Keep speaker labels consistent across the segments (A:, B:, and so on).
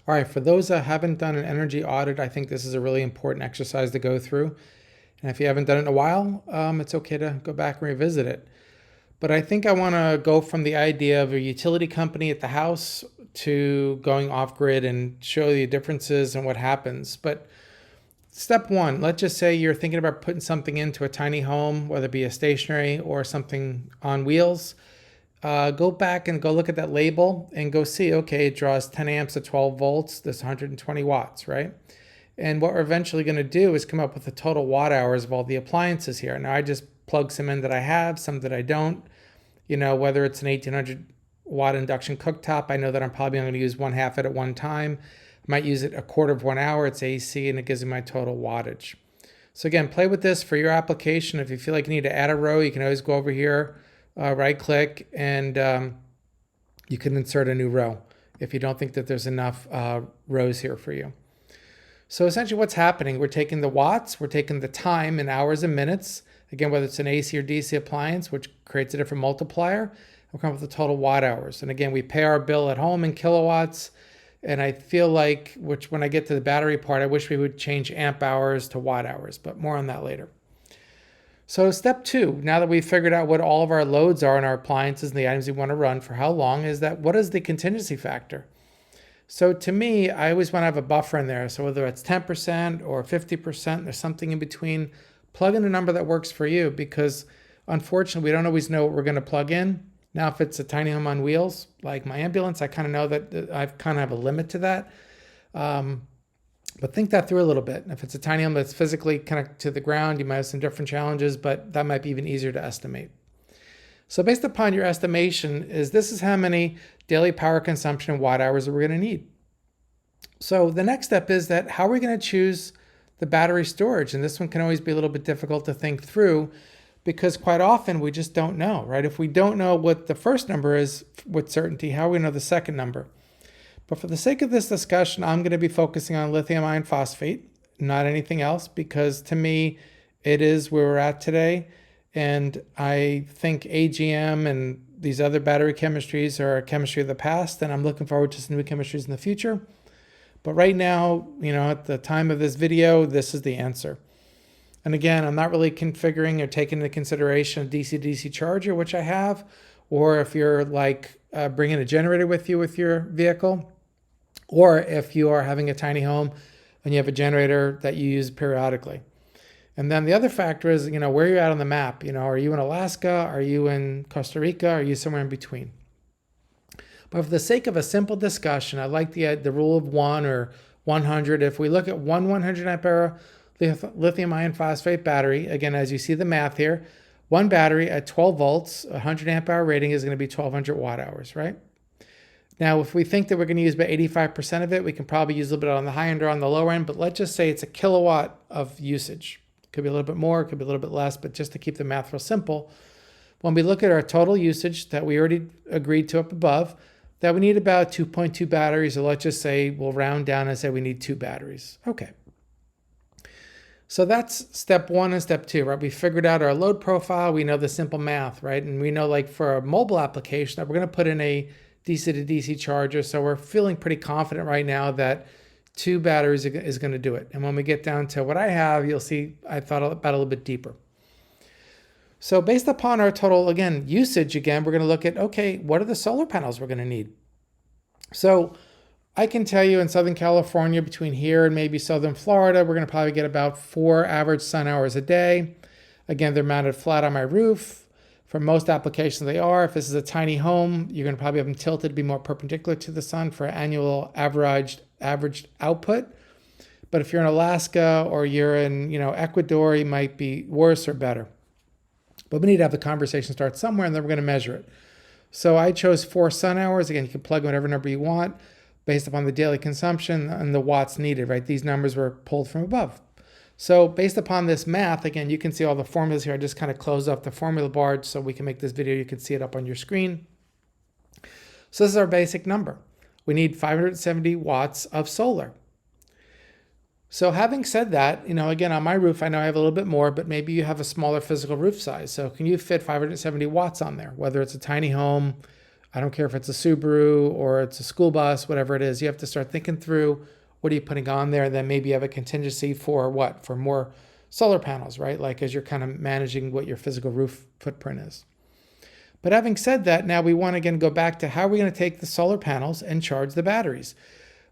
A: All right, for those that haven't done an energy audit, I think this is a really important exercise to go through. And if you haven't done it in a while, it's okay to go back and revisit it. But I think I want to go from the idea of a utility company at the house to going off grid and show you differences and what happens. But step one, let's just say you're thinking about putting something into a tiny home, whether it be a stationary or something on wheels. Go back and go look at that label and go see, okay, it draws 10 amps at 12 volts. That's 120 watts, right? And what we're eventually going to do is come up with the total watt hours of all the appliances here. Now I just plug some in that I have, some that I don't. You know, whether it's an 1800 watt induction cooktop, I know that I'm probably going to use one half it at one time. I might use it a quarter of 1 hour. It's AC and it gives me my total wattage. So again, play with this for your application. If you feel like you need to add a row, you can always go over here, right click, and you can insert a new row if you don't think that there's enough rows here for you. So essentially what's happening, we're taking the watts, we're taking the time in hours and minutes, again, whether it's an AC or DC appliance, which creates a different multiplier, we'll come up with the total watt hours. And again, we pay our bill at home in kilowatts, and I feel like, which when I get to the battery part, I wish we would change amp hours to watt hours, but more on that later. So step two, now that we've figured out what all of our loads are in our appliances and the items we want to run for how long, is that what is the contingency factor? So to me, I always want to have a buffer in there. So whether it's 10% or 50%, there's something in between, plug in a number that works for you, because unfortunately, we don't always know what we're going to plug in. Now, if it's a tiny home on wheels, like my ambulance, I kind of know that I kind of have a limit to that. But think that through a little bit. If it's a tiny home that's physically connected to the ground, you might have some different challenges, but that might be even easier to estimate. So based upon your estimation, this is how many daily power consumption watt hours that we're going to need. So the next step is that how are we going to choose the battery storage? And this one can always be a little bit difficult to think through because quite often we just don't know, right? If we don't know what the first number is with certainty, how do we know the second number? But for the sake of this discussion, I'm going to be focusing on lithium iron phosphate, not anything else, because to me, it is where we're at today. And I think AGM and these other battery chemistries are a chemistry of the past, and I'm looking forward to some new chemistries in the future. But right now, at the time of this video, this is the answer. And again, I'm not really configuring or taking into consideration a DC-DC charger, which I have, or if you're like bringing a generator with you with your vehicle, or if you are having a tiny home and you have a generator that you use periodically. And then the other factor is, where you're at on the map. Are you in Alaska? Are you in Costa Rica? Are you somewhere in between? But for the sake of a simple discussion, I like the rule of 1 or 100. If we look at one 100 amp hour lithium iron phosphate battery, again, as you see the math here, one battery at 12 volts, 100 amp hour rating is going to be 1200 watt hours, right? Now, if we think that we're going to use about 85% of it, we can probably use a little bit on the high end or on the low end, but let's just say it's a kilowatt of usage. Could be a little bit more, could be a little bit less, but just to keep the math real simple, when we look at our total usage that we already agreed to up above, that we need about 2.2 batteries, or let's just say we'll round down and say we need 2 batteries. Okay. So that's step 1 and step 2, right? We figured out our load profile. We know the simple math, right? And we know, like for a mobile application, that we're going to put in a DC to DC charger. So we're feeling pretty confident right now that 2 batteries is going to do it. And when we get down to what I have, you'll see I thought about it a little bit deeper. So based upon our total, again, usage, we're going to look at, okay, what are the solar panels we're going to need? So I can tell you in Southern California, between here and maybe Southern Florida, we're going to probably get about 4 average sun hours a day. Again, they're mounted flat on my roof. For most applications, they are. If this is a tiny home, you're going to probably have them tilted to be more perpendicular to the sun for annual averaged output. But if you're in Alaska or you're in Ecuador, you might be worse or better. But we need to have the conversation start somewhere, and then we're going to measure it. So I chose 4 sun hours. Again, you can plug in whatever number you want based upon the daily consumption and the watts needed, right? These numbers were pulled from above. So based upon this math, again, you can see all the formulas here. I just kind of closed off the formula bar so we can make this video. You can see it up on your screen. So this is our basic number. We need 570 watts of solar. So having said that, again, on my roof, I know I have a little bit more, but maybe you have a smaller physical roof size. So can you fit 570 watts on there, whether it's a tiny home, I don't care if it's a Subaru or it's a school bus, whatever it is. You have to start thinking through what are you putting on there. And then maybe you have a contingency for what? For more solar panels, right? Like as you're kind of managing what your physical roof footprint is. But having said that, now we want to again go back to how are we going to take the solar panels and charge the batteries?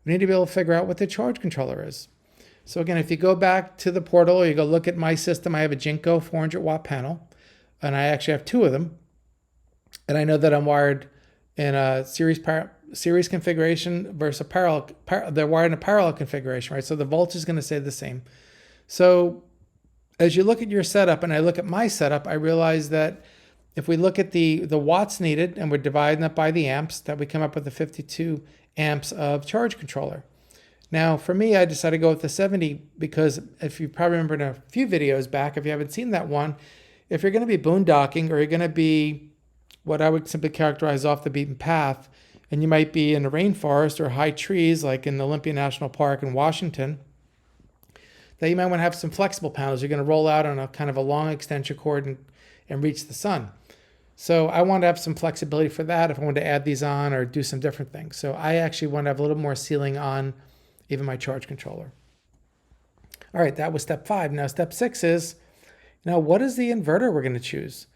A: We need to be able to figure out what the charge controller is. So again, if you go back to the portal or you go look at my system, I have a Jinko 400 watt panel, and I actually have two of them. And I know that I'm wired in a series configuration versus a parallel. They're wired in a parallel configuration, right? So the voltage is going to stay the same. So as you look at your setup and I look at my setup, I realize that if we look at the watts needed and we're dividing that by the amps, that we come up with the 52 amps of charge controller. Now, for me, I decided to go with the 70 because if you probably remember in a few videos back, if you haven't seen that one, if you're going to be boondocking or you're going to be what I would simply characterize off the beaten path, and you might be in a rainforest or high trees like in the Olympia National Park in Washington, that you might want to have some flexible panels. You're going to roll out on a kind of a long extension cord and reach the sun. So I want to have some flexibility for that if I want to add these on or do some different things. So I actually want to have a little more ceiling on even my charge controller. All right, that was step 5. Now step 6 is, now what is the inverter we're going to choose?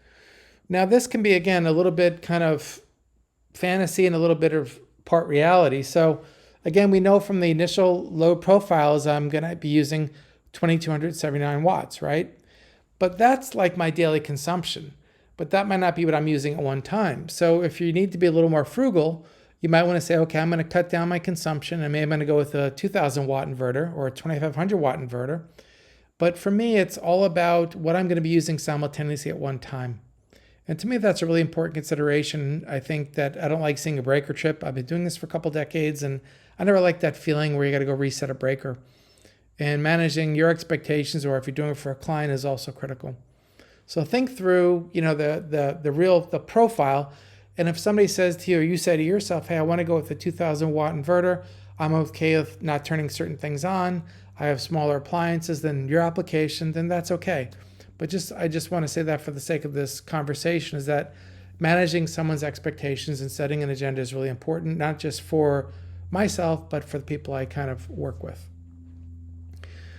A: Now this can be, again, a little bit kind of fantasy and a little bit of part reality. So again, we know from the initial load profiles, I'm going to be using 2279 watts, right? But that's like my daily consumption. But that might not be what I'm using at one time. So if you need to be a little more frugal, you might want to say, okay, I'm going to cut down my consumption. And maybe I'm going to go with a 2000 watt inverter or a 2500 watt inverter. But for me, it's all about what I'm going to be using simultaneously at one time. And to me, that's a really important consideration. I think that I don't like seeing a breaker trip. I've been doing this for a couple decades, and I never like that feeling where you got to go reset a breaker. And managing your expectations, or if you're doing it for a client, is also critical. So think through, the profile. And if somebody says to you, or you say to yourself, hey, I want to go with a 2000 watt inverter, I'm okay with not turning certain things on, I have smaller appliances than your application, then that's okay. But I just want to say that for the sake of this conversation, is that managing someone's expectations and setting an agenda is really important, not just for myself, but for the people I kind of work with.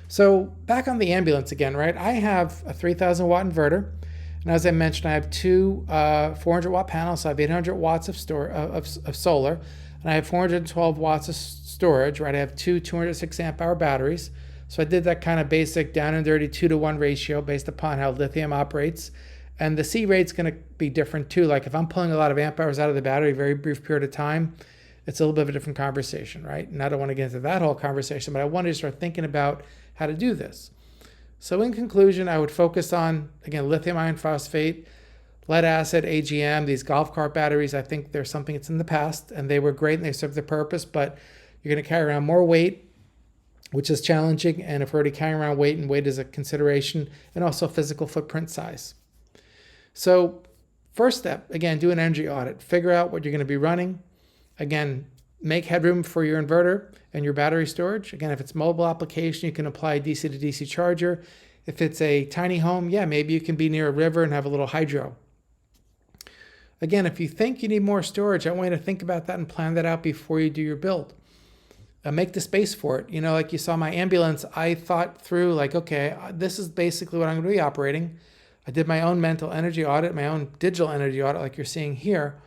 A: So back on the ambulance again, right? I have a 3000 watt inverter. And as I mentioned, I have two 400 watt panels. So I have 800 watts of solar, and I have 412 watts of storage, right? I have two 206 amp hour batteries. So I did that kind of basic down and dirty 2-to-1 ratio based upon how lithium operates. And the C rate's going to be different too. Like if I'm pulling a lot of amp hours out of the battery, a very brief period of time, it's a little bit of a different conversation, right? And I don't want to get into that whole conversation, but I wanted to start thinking about how to do this. So in conclusion, I would focus on, again, lithium iron phosphate, lead acid, AGM, these golf cart batteries. I think there's something that's in the past, and they were great and they served their purpose, but you're going to carry around more weight, which is challenging. And if we're already carrying around weight, and weight is a consideration, and also physical footprint size. So first step, again, do an energy audit. Figure out what you're going to be running. Again, make headroom for your inverter and your battery storage. Again, if it's mobile application, you can apply a DC to DC charger. If it's a tiny home, yeah, maybe you can be near a river and have a little hydro. Again, if you think you need more storage, I want you to think about that and plan that out before you do your build. Make the space for it. Like you saw my ambulance, I thought through like, okay, this is basically what I'm going to be operating. I did my own mental energy audit, my own digital energy audit like you're seeing here.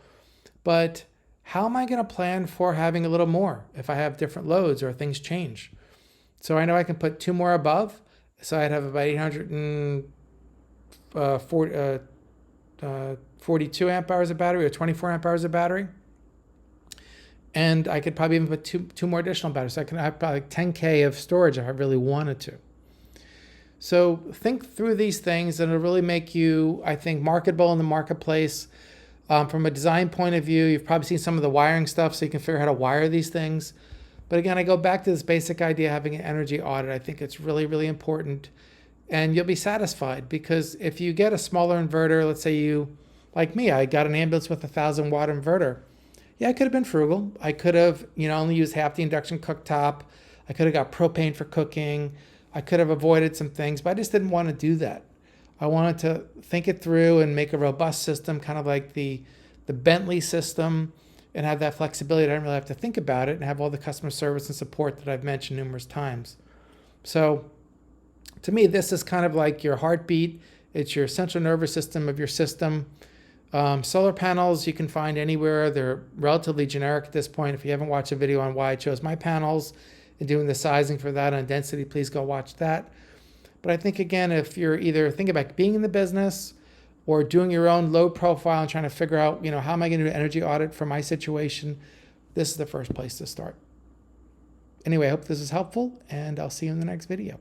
A: But how am I going to plan for having a little more if I have different loads or things change? So I know I can put 2 more above. So I'd have about 842 amp hours of battery or 24 amp hours of battery. And I could probably even put two more additional batteries. So I can have probably like 10K of storage if I really wanted to. So think through these things, and it'll really make you, I think, marketable in the marketplace. From a design point of view, you've probably seen some of the wiring stuff, so you can figure out how to wire these things. But again, I go back to this basic idea of having an energy audit. I think it's really, really important. And you'll be satisfied, because if you get a smaller inverter, let's say you, like me, I got an ambulance with a 1000 watt inverter. Yeah, I could have been frugal. I could have, only used half the induction cooktop. I could have got propane for cooking. I could have avoided some things, but I just didn't want to do that. I wanted to think it through and make a robust system, kind of like the the Bentley system and have that flexibility. I don't really have to think about it and have all the customer service and support that I've mentioned numerous times. So to me, this is kind of like your heartbeat. It's your central nervous system of your system. Solar panels you can find anywhere. They're relatively generic at this point. If you haven't watched a video on why I chose my panels and doing the sizing for that on density, please go watch that. But I think, again, if you're either thinking about being in the business or doing your own load profile and trying to figure out, how am I going to do an energy audit for my situation, this is the first place to start. Anyway, I hope this is helpful, and I'll see you in the next video.